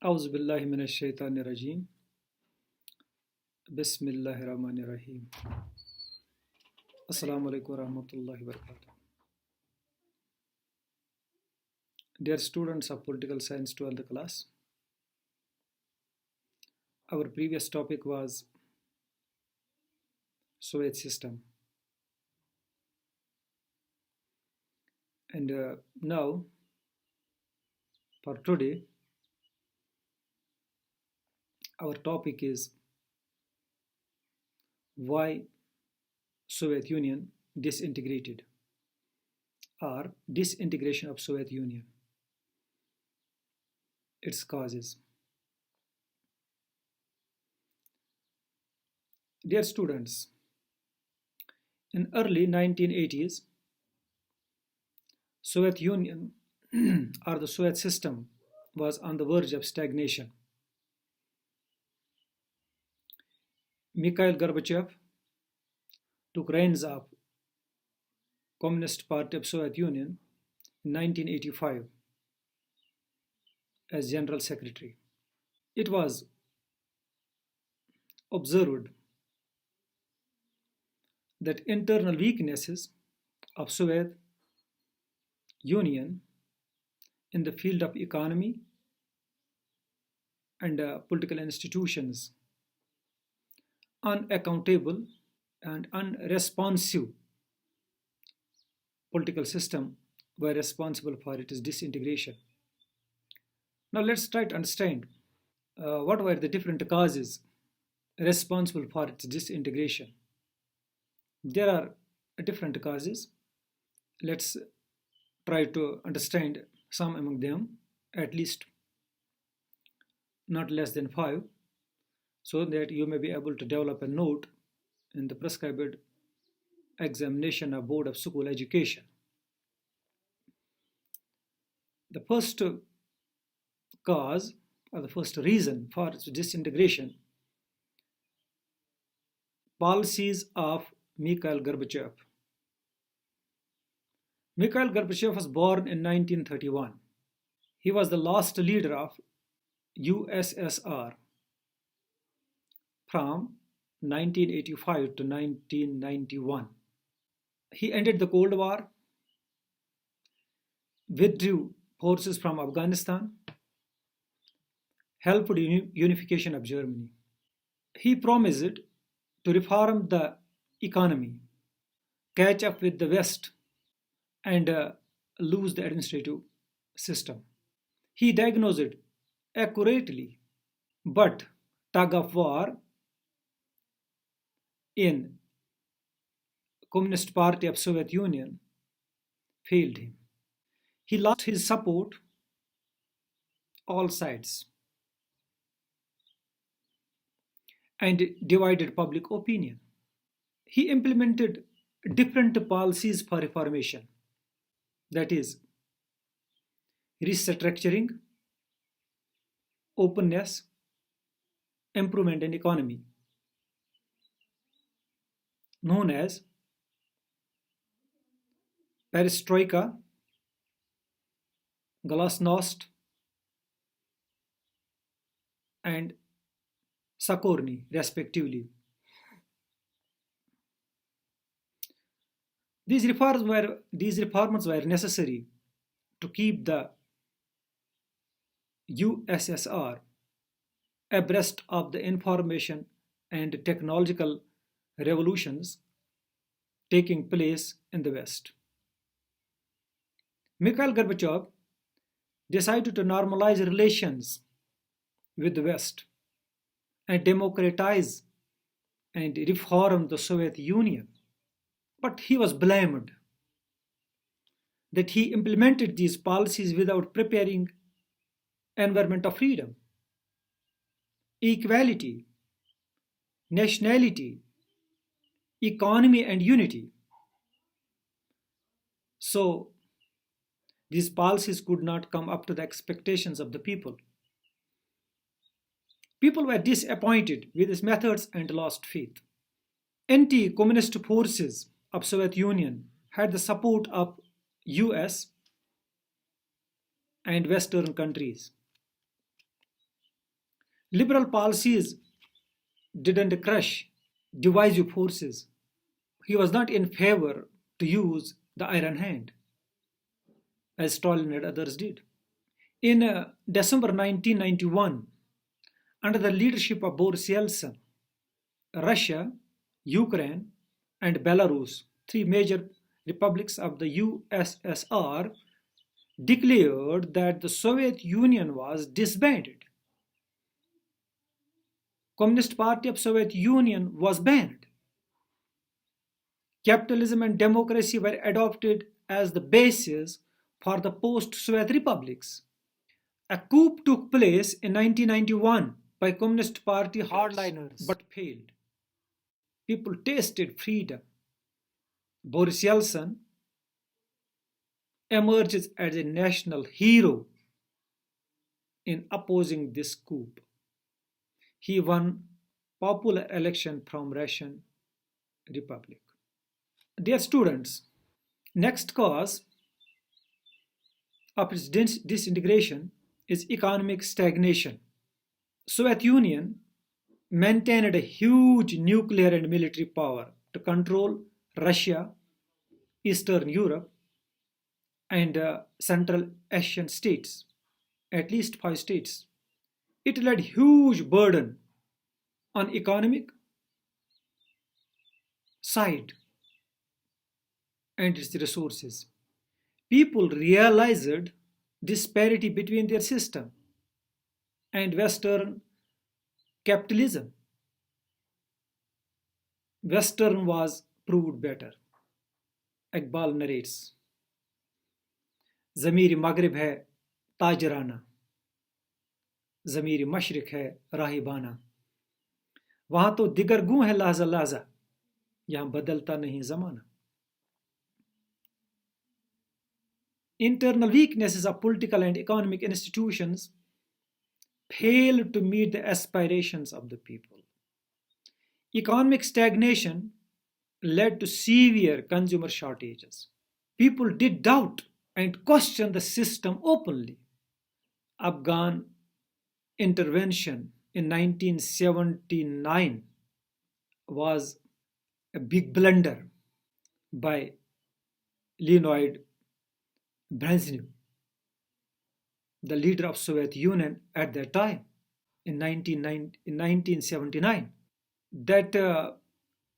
Auzu billahi minash shaitanir rajim. Bismillahir rahmanir rahim. Assalamu alaikum warahmatullahi wabarakatuh. Dear students of Political Science 12th class, our previous topic was Soviet system. And now, for today, our topic is why Soviet Union disintegrated, or disintegration of Soviet Union, its causes. Dear students, in early 1980s, Soviet Union or the Soviet system was on the verge of stagnation. Mikhail Gorbachev took reins of Communist Party of Soviet Union in 1985 as General Secretary. It was observed that internal weaknesses of Soviet Union in the field of economy and political institutions, unaccountable and unresponsive political system were responsible for its disintegration. Now let's try to understand what were the different causes responsible for its disintegration. There are different causes. Let's try to understand some among them, at least not less than 5, so that you may be able to develop a note in the prescribed examination of Board of School Education. The first cause, or the first reason for its disintegration, policies of Mikhail Gorbachev. Mikhail Gorbachev was born in 1931. He was the last leader of USSR from 1985 to 1991. He ended the Cold War, withdrew forces from Afghanistan, helped unification of Germany. He promised to reform the economy, catch up with the West, and lose the administrative system. He diagnosed it accurately, but tug of war in Communist Party of Soviet Union failed him. He lost his support all sides and divided public opinion. He implemented different policies for reformation, that is, restructuring, openness, improvement in economy, known as perestroika, glasnost, and Sakorny, respectively. These reforms were necessary to keep the USSR abreast of the information and technological revolutions taking place in the West. Mikhail Gorbachev decided to normalize relations with the West and democratize and reform the Soviet Union. But he was blamed that he implemented these policies without preparing environment of freedom, equality, nationality, economy, and unity. So these policies could not come up to the expectations of the people. People were disappointed with his methods and lost faith. Anti-communist forces of Soviet Union had the support of US and Western countries. Liberal policies didn't crush divisive forces. He was not in favor to use the iron hand, as Stalin and others did. In December 1991, under the leadership of Boris Yeltsin, Russia, Ukraine, and Belarus, three major republics of the USSR, declared that the Soviet Union was disbanded. Communist Party of Soviet Union was banned. Capitalism and democracy were adopted as the basis for the post-Soviet republics. A coup took place in 1991 by Communist Party hardliners but failed. People tasted freedom. Boris Yeltsin emerges as a national hero in opposing this coup. He won popular election from Russian Republic. Dear students, next cause of its disintegration is economic stagnation. Soviet Union maintained a huge nuclear and military power to control Russia, Eastern Europe, and Central Asian states, at least 5 states. It laid huge burden on economic side and its resources. People realized disparity between their system and Western capitalism. Western was proved better. Iqbal narrates, ज़मीर मगरिब है ताजराना, ज़मीर मशरिक है राहिबाना. वहां तो दिगर गूं है लहजा लहजा, यहां बदलता नहीं जमाना. Internal weaknesses of political and economic institutions failed to meet the aspirations of the people. Economic stagnation led to severe consumer shortages. People did doubt and question the system openly. Afghan intervention in 1979 was a big blunder by Leonid Brezhnev, the leader of Soviet Union at that time in 1979. That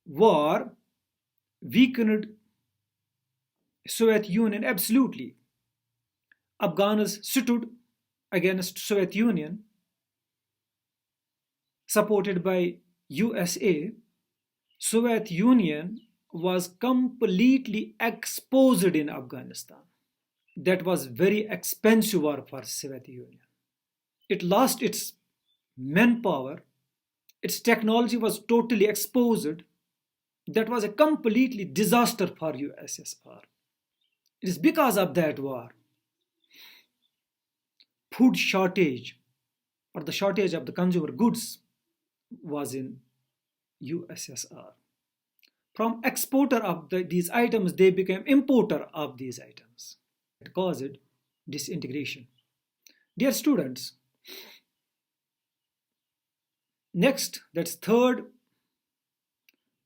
war weakened Soviet Union absolutely. Afghans stood against Soviet Union, supported by USA. Soviet Union was completely exposed in Afghanistan. That was very expensive war for Soviet Union. It lost its manpower. Its technology was totally exposed. That was a completely disaster for USSR. It is because of that war. Food shortage or the shortage of the consumer goods was in USSR. From exporter of these items, they became importer of these items. It caused disintegration. Dear students, next, that's third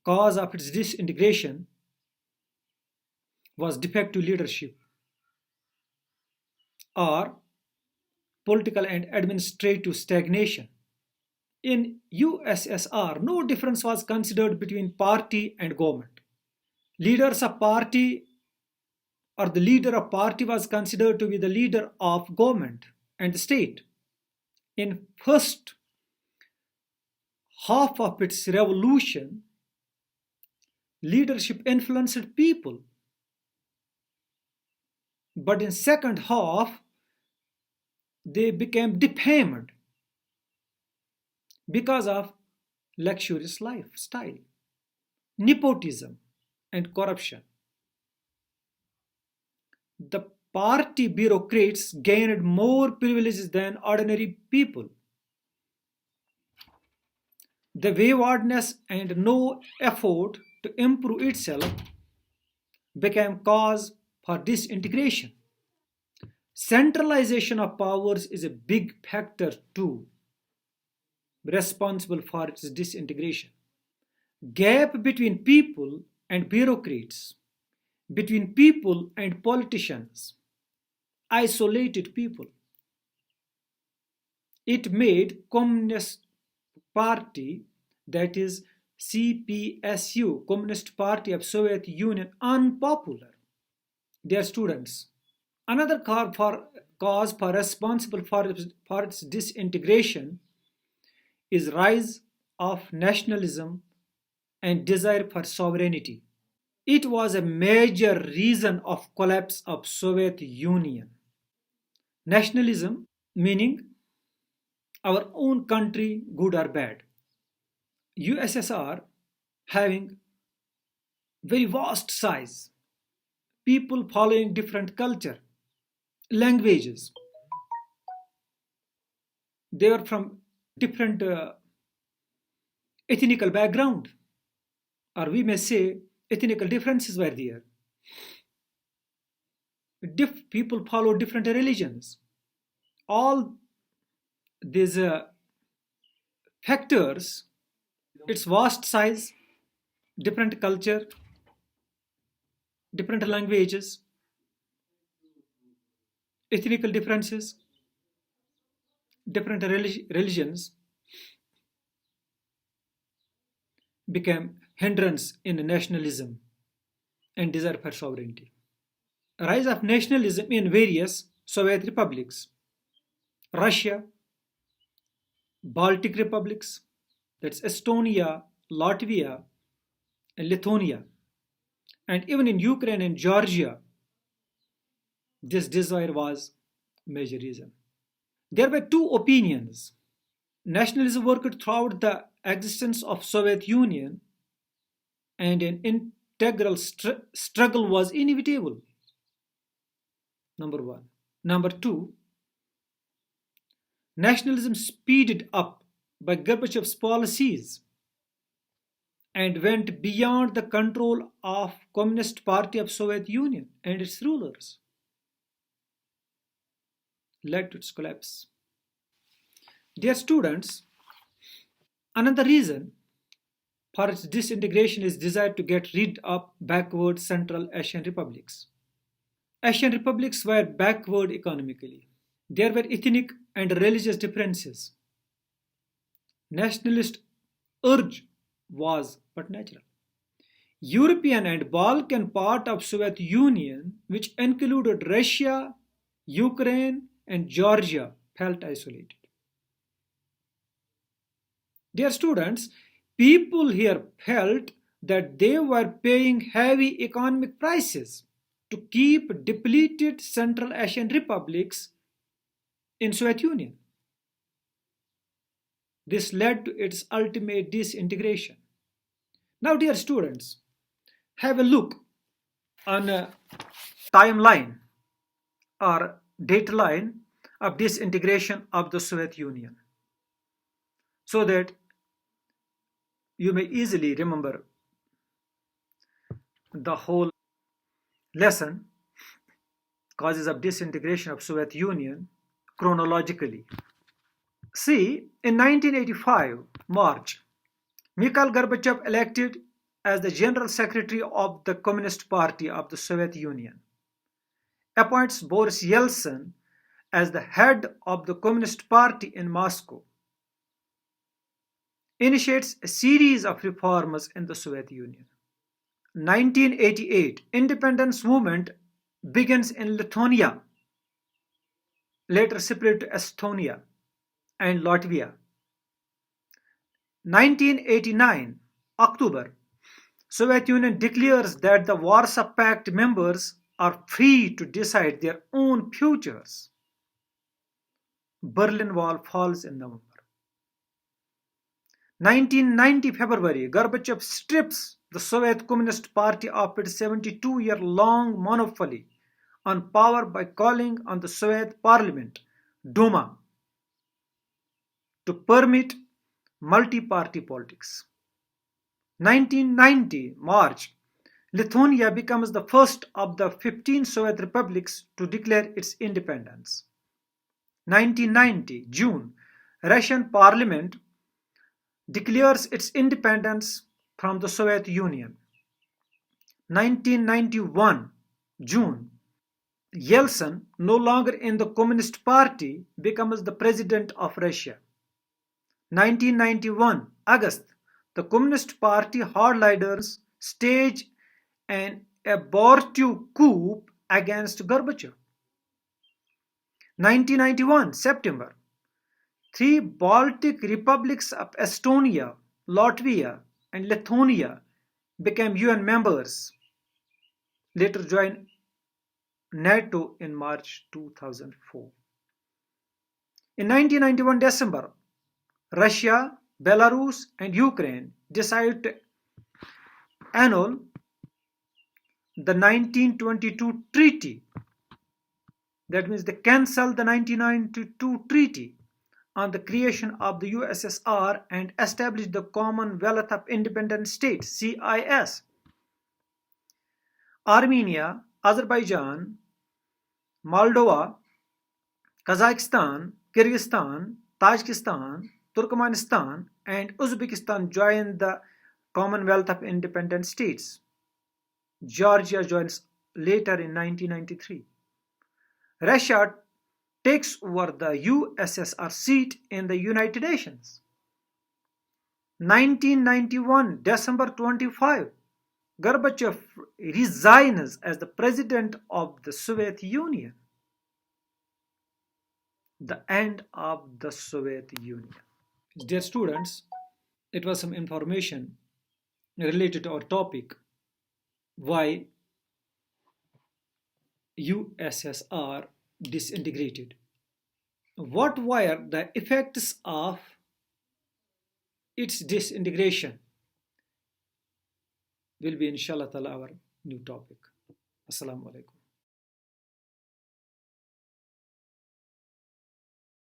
cause of its disintegration was defective leadership or political and administrative stagnation. In USSR, no difference was considered between party and government. Leaders of party or the leader of party was considered to be the leader of government and the state. In first half of its revolution, leadership influenced people. But in second half, they became defamed because of luxurious lifestyle, nepotism, and corruption. The party bureaucrats gained more privileges than ordinary people. The waywardness and no effort to improve itself became cause for disintegration. Centralization of powers is a big factor too. responsible for its disintegration. Gap between people and bureaucrats, between people and politicians, isolated people. It made Communist Party, that is CPSU, Communist Party of Soviet Union, unpopular. Their students. Another cause for responsible for its disintegration is rise of nationalism and desire for sovereignty. It was a major reason of collapse of Soviet Union. Nationalism meaning our own country, good or bad. USSR having very vast size, people following different culture, languages. They were from different ethnical background, or we may say ethnical differences were there. People follow different religions. All these factors, its vast size, different culture, different languages, ethnical differences, different religions became hindrance in nationalism and desire for sovereignty. Rise of nationalism in various Soviet republics, Russia, Baltic republics, that's Estonia, Latvia, and Lithuania, and even in Ukraine and Georgia, this desire was a major reason. There were two opinions. Nationalism worked throughout the existence of Soviet Union, and an integral struggle was inevitable. Number one. Number two, nationalism speeded up by Gorbachev's policies and went beyond the control of Communist Party of Soviet Union and its rulers, led to its collapse. Dear students, another reason for its disintegration is desire to get rid of backward Central Asian republics. Asian republics were backward economically. There were ethnic and religious differences. Nationalist urge was but natural. European and Balkan part of Soviet Union, which included Russia, Ukraine, and Georgia, felt isolated. Dear students, people here felt that they were paying heavy economic prices to keep depleted Central Asian republics in Soviet Union. This led to its ultimate disintegration. Now, dear students, have a look on a timeline or date line of disintegration of the Soviet Union, so that you may easily remember the whole lesson, causes of disintegration of Soviet Union, chronologically. See, in 1985, March, Mikhail Gorbachev elected as the General Secretary of the Communist Party of the Soviet Union, appoints Boris Yeltsin as the head of the Communist Party in Moscow, initiates a series of reforms in the Soviet Union. 1988, independence movement begins in Lithuania, later split to Estonia and Latvia. 1989, October, Soviet Union declares that the Warsaw Pact members are free to decide their own futures. Berlin Wall falls in November. 1990 February, Gorbachev strips the Soviet Communist Party of its 72-year-long monopoly on power by calling on the Soviet Parliament, Duma, to permit multi-party politics. 1990 March, Lithuania becomes the first of the 15 Soviet republics to declare its independence. 1990 June, Russian Parliament declares its independence from the Soviet Union. 1991 June, Yeltsin, no longer in the Communist Party, becomes the president of Russia. 1991 August, the Communist Party hardliners stage an abortive coup against Gorbachev. 1991 September, three Baltic republics of Estonia, Latvia, and Lithuania became UN members, later joined NATO in March 2004. In 1991 December, Russia, Belarus, and Ukraine decided to annul the 1922 treaty. That means they cancelled the 1992 treaty on the creation of the USSR and established the Commonwealth of Independent States, CIS. Armenia, Azerbaijan, Moldova, Kazakhstan, Kyrgyzstan, Tajikistan, Turkmenistan, and Uzbekistan joined the Commonwealth of Independent States. Georgia joins later in 1993. Russia takes over the USSR seat in the United Nations. 1991 December 25, Gorbachev resigns as the president of the Soviet Union. The end of the Soviet Union. Dear students, it was some information related to our topic, why USSR disintegrated. What were the effects of its disintegration? Will be inshallah ta'ala our new topic. Assalamu alaikum.